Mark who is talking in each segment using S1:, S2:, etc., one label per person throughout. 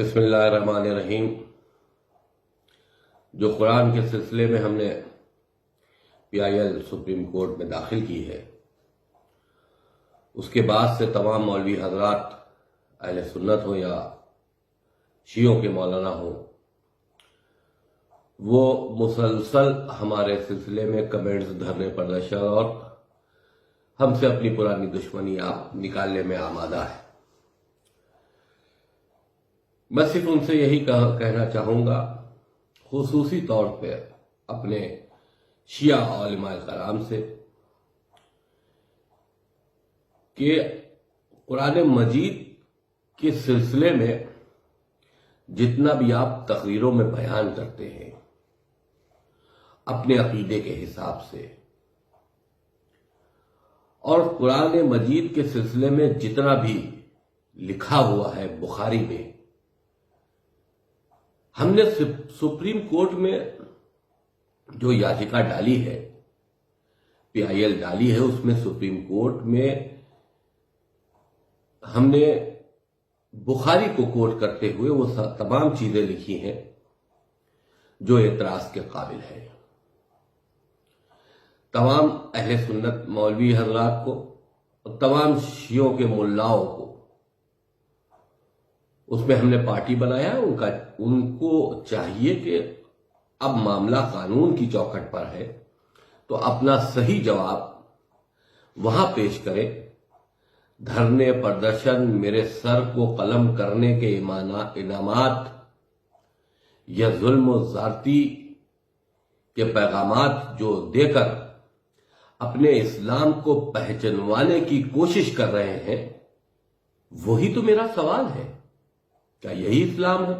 S1: بسم اللہ الرحمن الرحیم۔ جو قرآن کے سلسلے میں ہم نے PIL سپریم کورٹ میں داخل کی ہے، اس کے بعد سے تمام مولوی حضرات اہل سنت ہو یا شیعوں کے مولانا ہو، وہ مسلسل ہمارے سلسلے میں کمنٹس دھرنے پردرشن اور ہم سے اپنی پرانی دشمنی نکالنے میں آمادہ ہے۔ میں صرف ان سے یہی کہنا چاہوں گا، خصوصی طور پہ اپنے شیعہ علماء کرام سے، کہ قرآن مجید کے سلسلے میں جتنا بھی آپ تقریروں میں بیان کرتے ہیں اپنے عقیدے کے حساب سے، اور قرآن مجید کے سلسلے میں جتنا بھی لکھا ہوا ہے بخاری میں، ہم نے سپریم کورٹ میں جو یاچکا ڈالی ہے، PIL ڈالی ہے، اس میں سپریم کورٹ میں ہم نے بخاری کو کوٹ کرتے ہوئے وہ تمام چیزیں لکھی ہیں جو اعتراض کے قابل ہے۔ تمام اہل سنت مولوی حضرات کو اور تمام شیعوں کے ملاؤں کو اس میں ہم نے پارٹی بنایا، ان کو چاہیے کہ اب معاملہ قانون کی چوکھٹ پر ہے تو اپنا صحیح جواب وہاں پیش کرے۔ دھرنے پردرشن، میرے سر کو قلم کرنے کے انعامات یا ظلم و زیادتی کے پیغامات جو دے کر اپنے اسلام کو پہچنوانے کی کوشش کر رہے ہیں، وہی تو میرا سوال ہے، کیا یہی اسلام ہے؟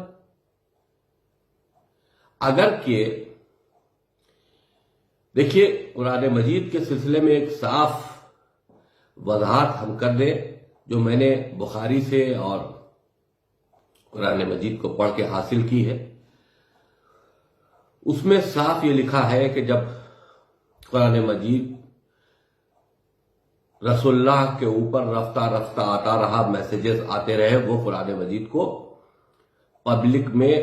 S1: اگر کہ دیکھیے، قرآن مجید کے سلسلے میں ایک صاف وضاحت ہم کر دیں، جو میں نے بخاری سے اور قرآن مجید کو پڑھ کے حاصل کی ہے، اس میں صاف یہ لکھا ہے کہ جب قرآن مجید رسول اللہ کے اوپر رفتہ رفتہ آتا رہا، میسیجز آتے رہے، وہ قرآن مجید کو پبلک میں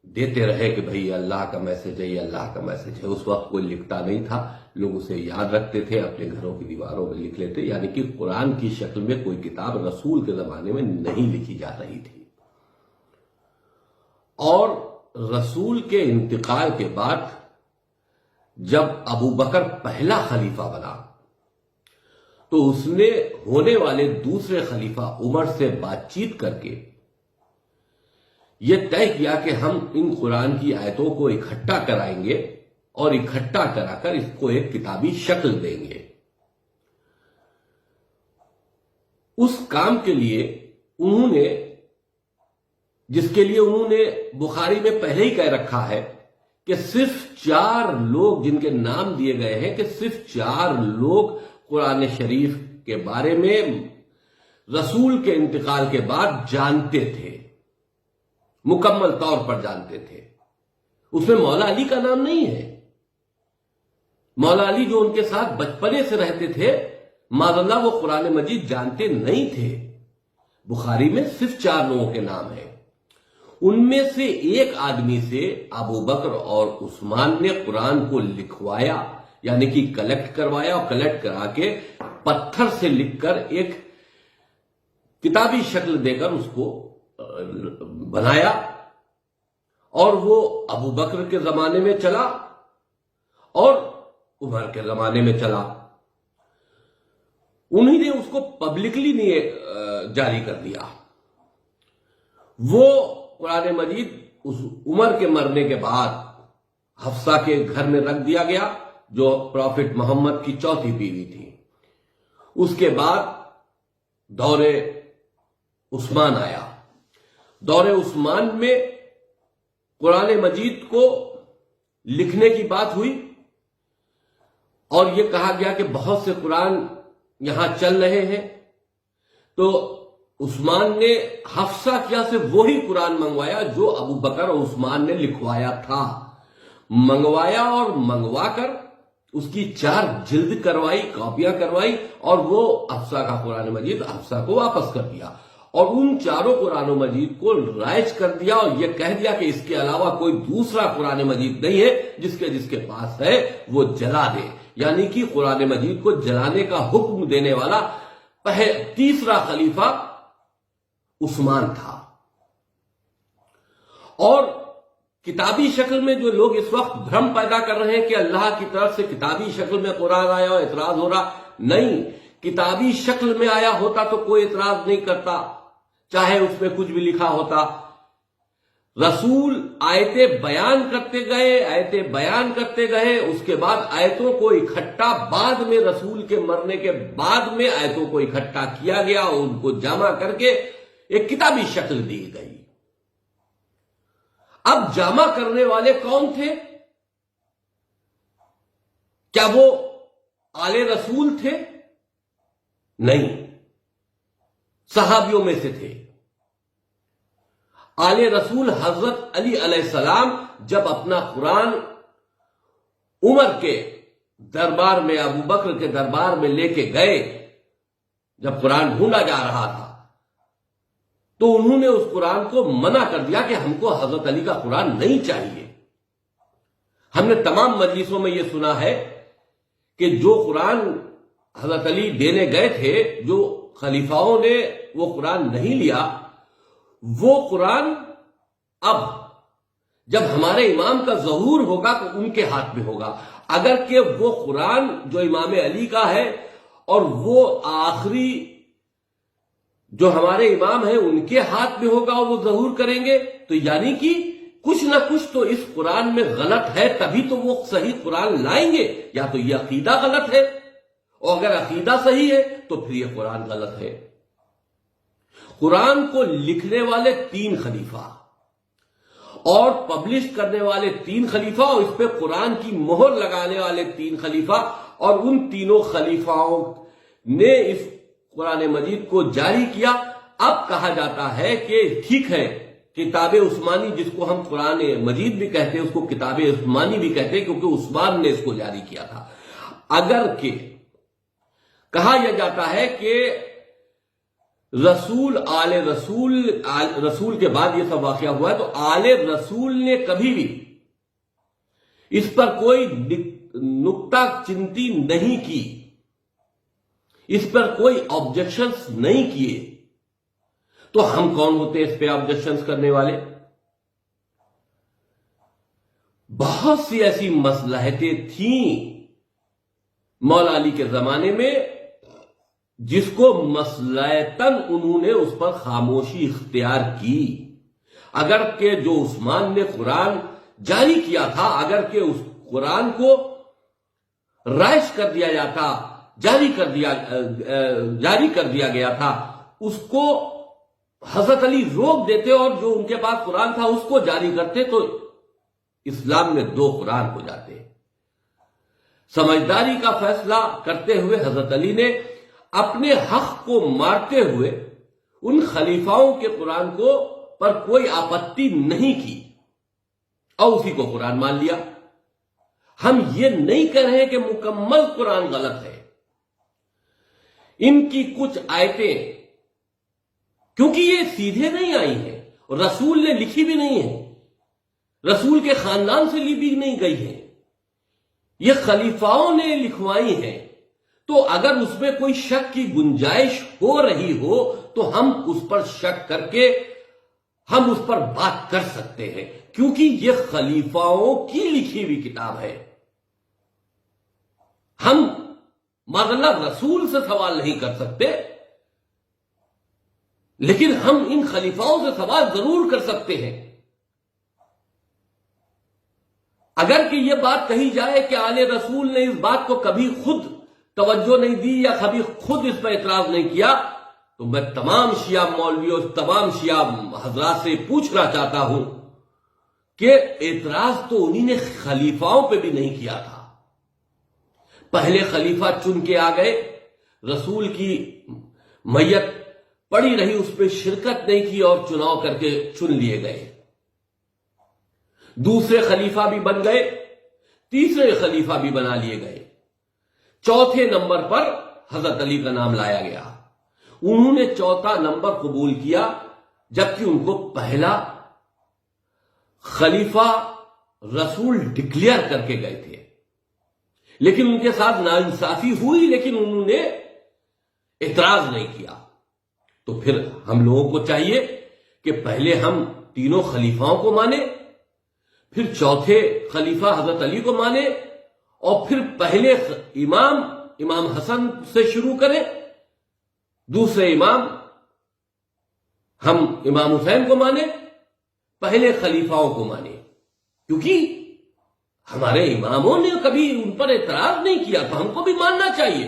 S1: دیتے رہے کہ بھئی اللہ کا میسیج ہے، یہ اللہ کا میسیج ہے۔ اس وقت کوئی لکھتا نہیں تھا، لوگ اسے یاد رکھتے تھے، اپنے گھروں کی دیواروں میں لکھ لیتے، یعنی کہ قرآن کی شکل میں کوئی کتاب رسول کے زمانے میں نہیں لکھی جا رہی تھی۔ اور رسول کے انتقال کے بعد جب ابو بکر پہلا خلیفہ بنا تو اس نے ہونے والے دوسرے خلیفہ عمر سے بات چیت کر کے یہ طے کیا کہ ہم ان قرآن کی آیتوں کو اکٹھا کرائیں گے اور اکٹھا کرا کر اس کو ایک کتابی شکل دیں گے۔ اس کام کے لیے انہوں نے، جس کے لیے انہوں نے بخاری میں پہلے ہی کہہ رکھا ہے کہ صرف 4 لوگ جن کے نام دیے گئے ہیں، کہ صرف 4 لوگ قرآن شریف کے بارے میں رسول کے انتقال کے بعد جانتے تھے، مکمل طور پر جانتے تھے۔ اس میں مولا علی کا نام نہیں ہے۔ مولا علی جو ان کے ساتھ بچپنے سے رہتے تھے، معاذ اللہ وہ قرآن مجید جانتے نہیں تھے۔ بخاری میں صرف 4 لوگوں کے نام ہیں۔ ان میں سے ایک آدمی سے ابو بکر اور عثمان نے قرآن کو لکھوایا، یعنی کہ کلیکٹ کروایا، اور کلیکٹ کرا کے پتھر سے لکھ کر ایک کتابی شکل دے کر اس کو بنایا، اور وہ ابو بکر کے زمانے میں چلا اور عمر کے زمانے میں چلا۔ انہی نے اس کو پبلکلی نہیں جاری کر دیا۔ وہ قرآن مجید اس عمر کے مرنے کے بعد حفصہ کے گھر میں رکھ دیا گیا، جو پروفٹ محمد کی 4تھی بیوی تھی۔ اس کے بعد دور عثمان آیا۔ دور عثمان میں قرآن مجید کو لکھنے کی بات ہوئی، اور یہ کہا گیا کہ بہت سے قرآن یہاں چل رہے ہیں، تو عثمان نے حفصہ کیا سے وہی قرآن منگوایا جو ابو بکر اور عثمان نے لکھوایا تھا، منگوایا، اور منگوا کر اس کی 4 جلد کروائی، کاپیاں کروائی، اور وہ حفصہ کا قرآن مجید حفصہ کو واپس کر دیا۔ اور ان چاروں قرآن مجید کو رائج کر دیا اور یہ کہہ دیا کہ اس کے علاوہ کوئی دوسرا قرآن مجید نہیں ہے، جس کے پاس ہے وہ جلا دے، یعنی کہ قرآن مجید کو جلانے کا حکم دینے والا تیسرا خلیفہ عثمان تھا۔ اور کتابی شکل میں جو لوگ اس وقت بھرم پیدا کر رہے ہیں کہ اللہ کی طرف سے کتابی شکل میں قرآن آیا اور اعتراض ہو رہا، نہیں، کتابی شکل میں آیا ہوتا تو کوئی اعتراض نہیں کرتا، چاہے اس میں کچھ بھی لکھا ہوتا۔ رسول آیتیں بیان کرتے گئے، اس کے بعد آیتوں کو اکٹھا بعد میں رسول کے مرنے کے بعد میں آیتوں کو اکٹھا کیا گیا اور ان کو جمع کر کے ایک کتابی شکل دی گئی۔ اب جمع کرنے والے کون تھے؟ کیا وہ آل رسول تھے؟ نہیں، صحابیوں میں سے تھے۔ آل رسول حضرت علی علیہ السلام جب اپنا قرآن عمر کے دربار میں، ابو بکر کے دربار میں لے کے گئے، جب قرآن ڈھونڈا جا رہا تھا تو انہوں نے اس قرآن کو منع کر دیا کہ ہم کو حضرت علی کا قرآن نہیں چاہیے۔ ہم نے تمام مجلسوں میں یہ سنا ہے کہ جو قرآن حضرت علی دینے گئے تھے، جو خلیفاؤں نے وہ قرآن نہیں لیا، وہ قرآن اب جب ہمارے امام کا ظہور ہوگا تو ان کے ہاتھ میں ہوگا۔ اگر کہ وہ قرآن جو امام علی کا ہے اور وہ آخری جو ہمارے امام ہیں ان کے ہاتھ میں ہوگا اور وہ ظہور کریں گے، تو یعنی کہ کچھ نہ کچھ تو اس قرآن میں غلط ہے، تبھی تو وہ صحیح قرآن لائیں گے۔ یا تو یہ عقیدہ غلط ہے، اور اگر عقیدہ صحیح ہے تو پھر یہ قرآن غلط ہے۔ قرآن کو لکھنے والے 3 خلیفہ اور پبلش کرنے والے 3 خلیفہ اور اس پہ قرآن کی مہر لگانے والے 3 خلیفہ، اور ان تینوں خلیفاؤں نے اس قرآن مجید کو جاری کیا۔ اب کہا جاتا ہے کہ ٹھیک ہے، کتاب عثمانی جس کو ہم قرآن مجید بھی کہتے ہیں اس کو کتاب عثمانی بھی کہتے ہیں کیونکہ عثمان نے اس کو جاری کیا تھا۔ اگر کہ کہا یہ جاتا ہے کہ رسول کے بعد یہ سب واقعہ ہوا ہے، تو آل رسول نے کبھی بھی اس پر کوئی نکتہ چنتی نہیں کی، اس پر کوئی آبجیکشنز نہیں کیے، تو ہم کون ہوتے ہیں اس پہ آبجیکشنز کرنے والے؟ بہت سی ایسی مصلحتیں تھیں مولا علی کے زمانے میں جس کو مصلحتاً انہوں نے اس پر خاموشی اختیار کی۔ اگر کہ جو عثمان نے قرآن جاری کیا تھا، اگر کہ اس قرآن کو رائج کر دیا جاتا، جاری کر دیا گیا تھا، اس کو حضرت علی روک دیتے اور جو ان کے پاس قرآن تھا اس کو جاری کرتے، تو اسلام میں 2 قرآن ہو جاتے۔ سمجھداری کا فیصلہ کرتے ہوئے حضرت علی نے اپنے حق کو مارتے ہوئے ان خلیفاؤں کے قرآن کو پر کوئی آپتی نہیں کی اور اسی کو قرآن مان لیا۔ ہم یہ نہیں کہہ رہے کہ مکمل قرآن غلط ہے، ان کی کچھ آیتیں کیونکہ یہ سیدھے نہیں آئی ہیں، رسول نے لکھی بھی نہیں ہے، رسول کے خاندان سے لی بھی نہیں گئی ہے، یہ خلیفاؤں نے لکھوائی ہیں، تو اگر اس میں کوئی شک کی گنجائش ہو رہی ہو تو ہم اس پر شک کر کے ہم اس پر بات کر سکتے ہیں، کیونکہ یہ خلیفاؤں کی لکھی ہوئی کتاب ہے۔ ہم معاذ اللہ رسول سے سوال نہیں کر سکتے، لیکن ہم ان خلیفاؤں سے سوال ضرور کر سکتے ہیں۔ اگر کہ یہ بات کہی جائے کہ آل رسول نے اس بات کو کبھی خود توجہ نہیں دی یا کبھی خود اس پر اعتراض نہیں کیا، تو میں تمام شیعہ مولویوں، تمام شیعہ حضرات سے پوچھنا چاہتا ہوں کہ اعتراض تو انہی نے خلیفاؤں پہ بھی نہیں کیا تھا۔ پہلے خلیفہ چن کے آ گئے، رسول کی میت پڑی رہی، اس پہ شرکت نہیں کی اور چناؤ کر کے چن لیے گئے۔ دوسرے خلیفہ بھی بن گئے، تیسرے خلیفہ بھی بنا لیے گئے، چوتھے نمبر پر حضرت علی کا نام لایا گیا۔ انہوں نے چوتھا نمبر قبول کیا، جبکہ ان کو پہلا خلیفہ رسول ڈکلیئر کر کے گئے تھے، لیکن ان کے ساتھ ناانصافی ہوئی، لیکن انہوں نے اعتراض نہیں کیا۔ تو پھر ہم لوگوں کو چاہیے کہ پہلے ہم تینوں خلیفاؤں کو مانیں، پھر چوتھے خلیفہ حضرت علی کو مانیں، اور پھر پہلے امام حسن سے شروع کریں، دوسرے امام ہم امام حسین کو مانیں، پہلے خلیفاؤں کو مانیں، کیونکہ ہمارے اماموں نے کبھی ان پر اعتراض نہیں کیا، تو ہم کو بھی ماننا چاہیے۔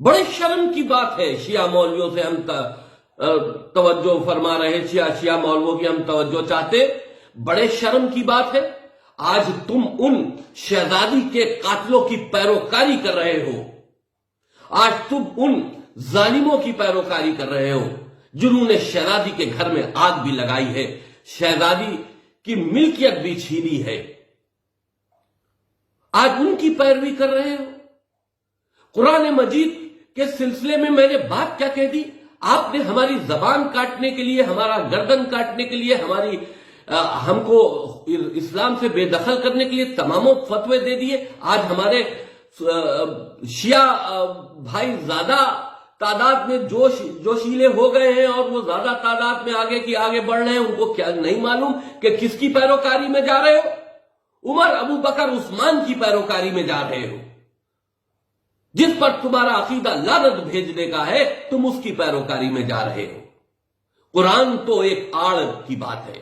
S1: بڑے شرم کی بات ہے، شیعہ مولویوں سے ہم توجہ فرما رہے، شیعہ مولویوں کی ہم توجہ چاہتے، بڑے شرم کی بات ہے۔ آج تم ان شہزادی کے قاتلوں کی پیروکاری کر رہے ہو، آج تم ان ظالموں کی پیروکاری کر رہے ہو جنہوں نے شہزادی کے گھر میں آگ بھی لگائی ہے، شہزادی کی ملکیت بھی چھینی ہے، آج ان کی پیروی کر رہے ہو۔ قرآن مجید کے سلسلے میں نے بات کیا کہہ دی؟ آپ نے ہماری زبان کاٹنے کے لیے، ہمارا گردن کاٹنے کے لیے، ہم کو اسلام سے بے دخل کرنے کے لیے تماموں فتوے دے دیے۔ آج ہمارے شیعہ بھائی زیادہ تعداد میں جوشیلے ہو گئے ہیں، اور وہ زیادہ تعداد میں آگے بڑھ رہے ہیں، ان کو کیا نہیں معلوم کہ کس کی پیروکاری میں جا رہے ہو؟ عمر، ابو بکر، عثمان کی پیروکاری میں جا رہے ہو۔ جس پر تمہارا عقیدہ لعنت بھیجنے کا ہے، تم اس کی پیروکاری میں جا رہے ہو۔ قرآن تو ایک آڑ کی بات ہے،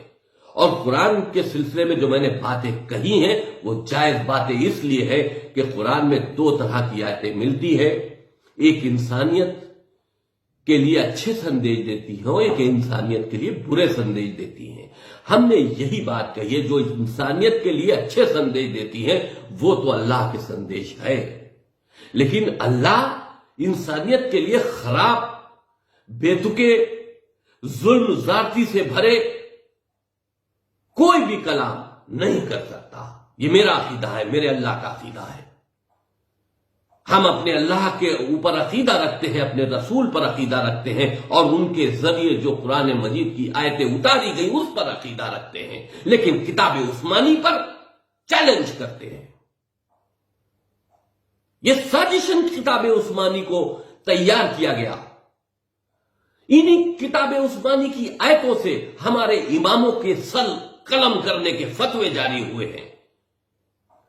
S1: اور قرآن کے سلسلے میں جو میں نے باتیں کہی ہیں وہ جائز باتیں اس لیے ہے کہ قرآن میں دو طرح کی آیتیں ملتی ہے، ایک انسانیت کے لیے اچھے سندیش دیتی ہیں اور ایک انسانیت کے لیے برے سندیش دیتی ہیں۔ ہم نے یہی بات کہی ہے، جو انسانیت کے لیے اچھے سندیش دیتی ہیں وہ تو اللہ کے سندیش ہے، لیکن اللہ انسانیت کے لیے خراب، بے تکے، ظلم زیادتی سے بھرے کوئی بھی کلام نہیں کر سکتا۔ یہ میرا عقیدہ ہے، میرے اللہ کا عقیدہ ہے۔ ہم اپنے اللہ کے اوپر عقیدہ رکھتے ہیں، اپنے رسول پر عقیدہ رکھتے ہیں، اور ان کے ذریعے جو قرآن مجید کی آیتیں اتاری گئی اس پر عقیدہ رکھتے ہیں، لیکن کتاب عثمانی پر چیلنج کرتے ہیں۔ یہ سازشن کتاب عثمانی کو تیار کیا گیا، انہی کتاب عثمانی کی آیتوں سے ہمارے اماموں کے سل قلم کرنے کے فتوے جاری ہوئے ہیں،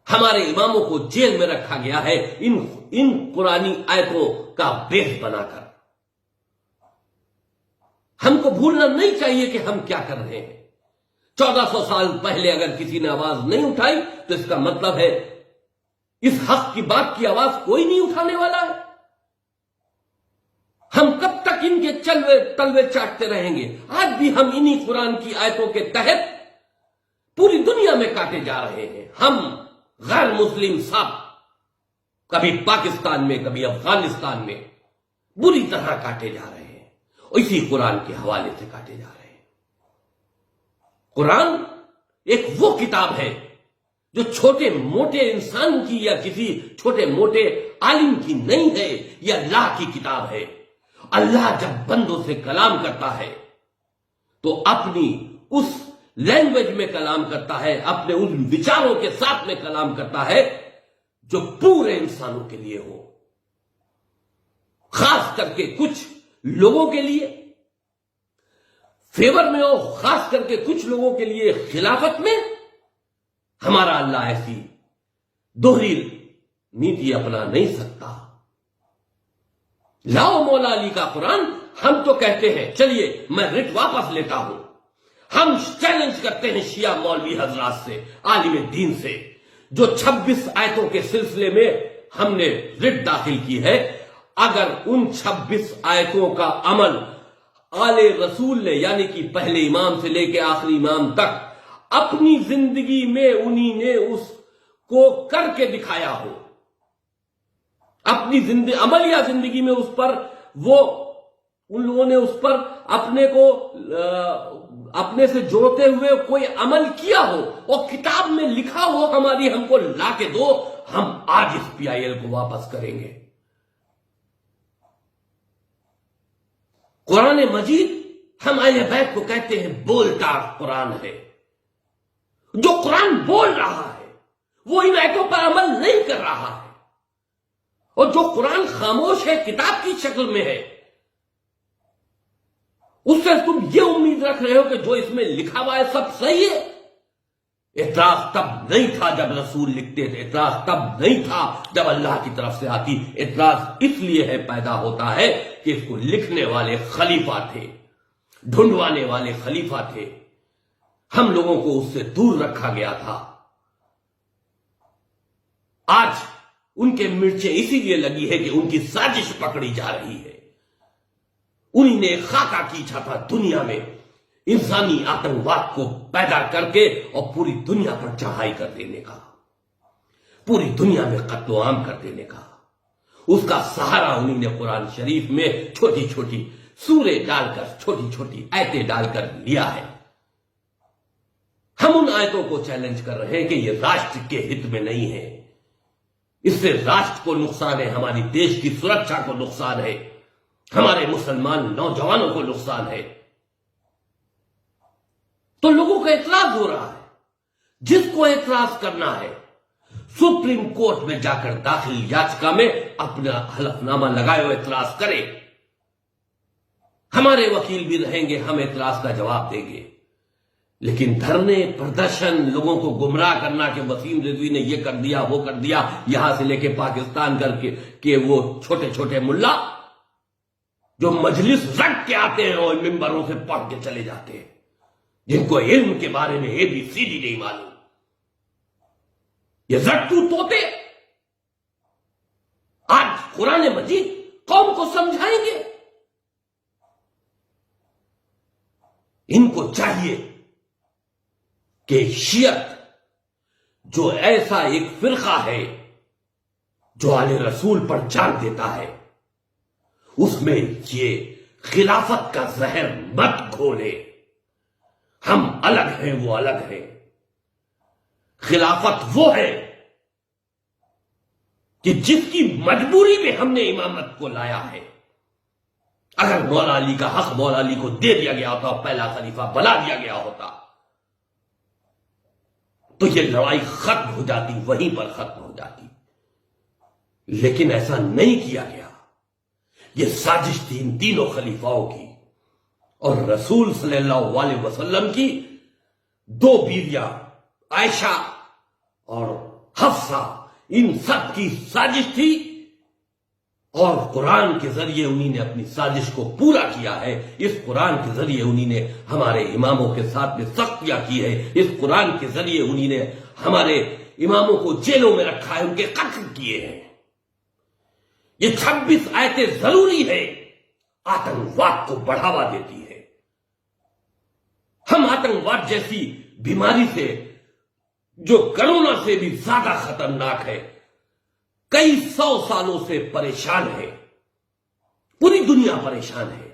S1: ہمارے اماموں کو جیل میں رکھا گیا ہے ان قرآنی آیتوں کا بیس بنا کر۔ ہم کو بھولنا نہیں چاہیے کہ ہم کیا کر رہے ہیں۔ 1400 سال پہلے اگر کسی نے آواز نہیں اٹھائی تو اس کا مطلب ہے اس حق کی بات کی آواز کوئی نہیں اٹھانے والا ہے۔ ہم کب تک ان کے تلوے چاٹتے رہیں گے؟ آج بھی ہم انہی قرآن کی آیتوں کے تحت پوری دنیا میں کاٹے جا رہے ہیں۔ ہم غیر مسلم سب کبھی پاکستان میں، کبھی افغانستان میں بری طرح کاٹے جا رہے ہیں، اسی قرآن کے حوالے سے کاٹے جا رہے ہیں۔ قرآن ایک وہ کتاب ہے جو چھوٹے موٹے انسان کی یا کسی چھوٹے موٹے عالم کی نہیں ہے، یہ اللہ کی کتاب ہے۔ اللہ جب بندوں سے کلام کرتا ہے تو اپنی اس لینگویج میں کلام کرتا ہے، اپنے ان وچاروں کے ساتھ میں کلام کرتا ہے جو پورے انسانوں کے لیے ہو، خاص کر کے کچھ لوگوں کے لیے فیور میں ہو، خاص کر کے کچھ لوگوں کے لیے خلافت میں۔ ہمارا اللہ ایسی دوہری نیتی اپنا نہیں سکتا۔ لاؤ مولا علی کا قرآن، ہم تو کہتے ہیں، چلیے میں رٹ واپس لیتا ہوں، ہم چیلنج کرتے ہیں شیعہ مولوی حضرات سے، عالم دین سے، جو 26 آیتوں کے سلسلے میں ہم نے رٹ داخل کی ہے، اگر ان 26 آیتوں کا عمل آل رسول نے، یعنی کہ پہلے امام سے لے کے آخری امام تک اپنی زندگی میں انہی نے اس کو کر کے دکھایا ہو، اپنی عملیہ زندگی میں اس پر ان لوگوں نے اس پر اپنے سے جوڑتے ہوئے کوئی عمل کیا ہو اور کتاب میں لکھا ہو، ہم کو لا کے دو، ہم آج اس PIL کو واپس کریں گے۔ قرآن مجید ہم اہل بیت کو کہتے ہیں بولتا قرآن ہے. جو قرآن بول رہا ہے وہ ان آیتوں پر عمل نہیں کر رہا ہے، اور جو قرآن خاموش ہے، کتاب کی شکل میں ہے، اس سے تم یہ امید رکھ رہے ہو کہ جو اس میں لکھا ہوا ہے سب صحیح ہے. اعتراض تب نہیں تھا جب رسول لکھتے تھے، اعتراض تب نہیں تھا جب اللہ کی طرف سے آتی. اعتراض اس لیے ہے پیدا ہوتا ہے کہ اس کو لکھنے والے خلیفہ تھے، ڈھونڈوانے والے خلیفہ تھے. ہم لوگوں کو اس سے دور رکھا گیا تھا. آج ان کے مرچیں اسی لیے لگی ہے کہ ان کی سازش پکڑی جا رہی ہے. انہی نے خاکہ کیچھا تھا دنیا میں انسانی آتنکواد کو پیدا کر کے اور پوری دنیا پر چڑھائی کر دینے کا، پوری دنیا میں قتل و عام کر دینے کا. اس کا سہارا انہی نے قرآن شریف میں چھوٹی چھوٹی سورے ڈال کر، چھوٹی چھوٹی آیتیں ڈال کر لیا ہے. ہم ان آیتوں کو چیلنج کر رہے ہیں کہ یہ راشٹر کے ہت میں نہیں ہے. اس سے راشٹر کو نقصان ہے، ہماری دیش کی سرکشا کو نقصان ہے، ہمارے مسلمان نوجوانوں کو نقصان ہے. تو لوگوں کا اعتراض ہو رہا ہے. جس کو اعتراض کرنا ہے سپریم کورٹ میں جا کر داخل یاچکا میں اپنا حلف نامہ لگائے اور اعتراض کرے. ہمارے وکیل بھی رہیں گے، ہم اعتراض کا جواب دیں گے. لیکن دھرنے، پردرشن، لوگوں کو گمراہ کرنا کہ وسیم رضوی نے یہ کر دیا، وہ کر دیا، یہاں سے لے کے پاکستان کر کے کہ وہ چھوٹے چھوٹے ملا جو مجلس رٹ کے آتے ہیں اور ممبروں سے پڑھ کے چلے جاتے ہیں، جن کو علم کے بارے میں ABC نہیں معلوم. یہ زٹو طوطے آج قرآن مجید قوم کو سمجھائیں گے. ان کو چاہیے کہ شیعت جو ایسا ایک فرقہ ہے جو آل رسول پر جان دیتا ہے، اس میں یہ خلافت کا زہر مت گھولے. ہم الگ ہیں، وہ الگ ہیں. خلافت وہ ہے کہ جس کی مجبوری میں ہم نے امامت کو لایا ہے. اگر مولا علی کا حق مولا علی کو دے دیا گیا ہوتا اور پہلا خلیفہ بنا دیا گیا ہوتا تو یہ لڑائی ختم ہو جاتی، وہیں پر ختم ہو جاتی. لیکن ایسا نہیں کیا گیا. یہ سازش تھی ان تینوں خلیفاؤں کی اور رسول صلی اللہ علیہ وسلم کی دو بیویاں عائشہ اور حفصہ، ان سب کی سازش تھی. اور قرآن کے ذریعے انہی نے اپنی سازش کو پورا کیا ہے. اس قرآن کے ذریعے انہی نے ہمارے اماموں کے ساتھ میں سختیاں کی ہے. اس قرآن کے ذریعے انہی نے ہمارے اماموں کو جیلوں میں رکھا ہے، ان کے قتل کیے ہیں. یہ 26 آیتیں ضروری ہے، آتنکواد کو بڑھاوا دیتی ہے. ہم آتنکواد جیسی بیماری سے جو کرونا سے بھی زیادہ خطرناک ہے کئی 100 سالوں سے پریشان ہے. پوری دنیا پریشان ہے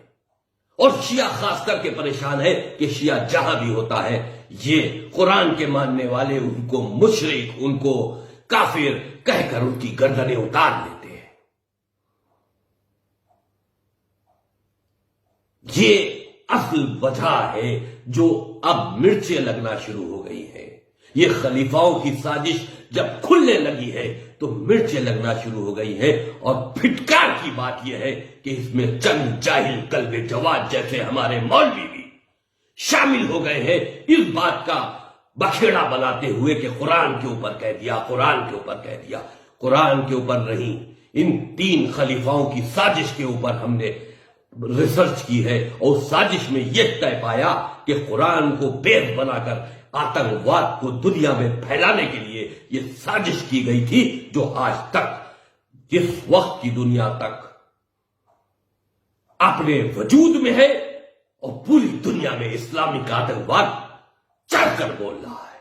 S1: اور شیعہ خاص کر کے پریشان ہے کہ شیعہ جہاں بھی ہوتا ہے یہ قرآن کے ماننے والے ان کو مشرک، ان کو کافر کہہ کر ان کی گردنیں اتار لیتے ہیں. یہ اصل وجہ ہے جو اب مرچیں لگنا شروع ہو گئی ہے. یہ خلیفاؤں کی سازش جب کھلنے لگی ہے تو مرچیں لگنا شروع ہو گئی ہے. اور پھٹکار کی بات یہ ہے کہ اس میں چند جاہل قلب جواد جیسے ہمارے مولوی بھی شامل ہو گئے ہیں، اس بات کا بکھیڑا بناتے ہوئے کہ قرآن کے اوپر کہہ دیا، قرآن کے اوپر کہہ دیا. قرآن کے اوپر نہیں، ان 3 خلیفاؤں کی سازش کے اوپر ہم نے ریسرچ کی ہے اور سازش میں یہ طے پایا کہ قرآن کو بیس بنا کر آتنکواد کو دنیا میں پھیلانے کے لیے یہ سازش کی گئی تھی، جو آج تک جس وقت کی دنیا تک اپنے وجود میں ہے اور پوری دنیا میں اسلامی آتنکواد چڑھ کر بول رہا ہے.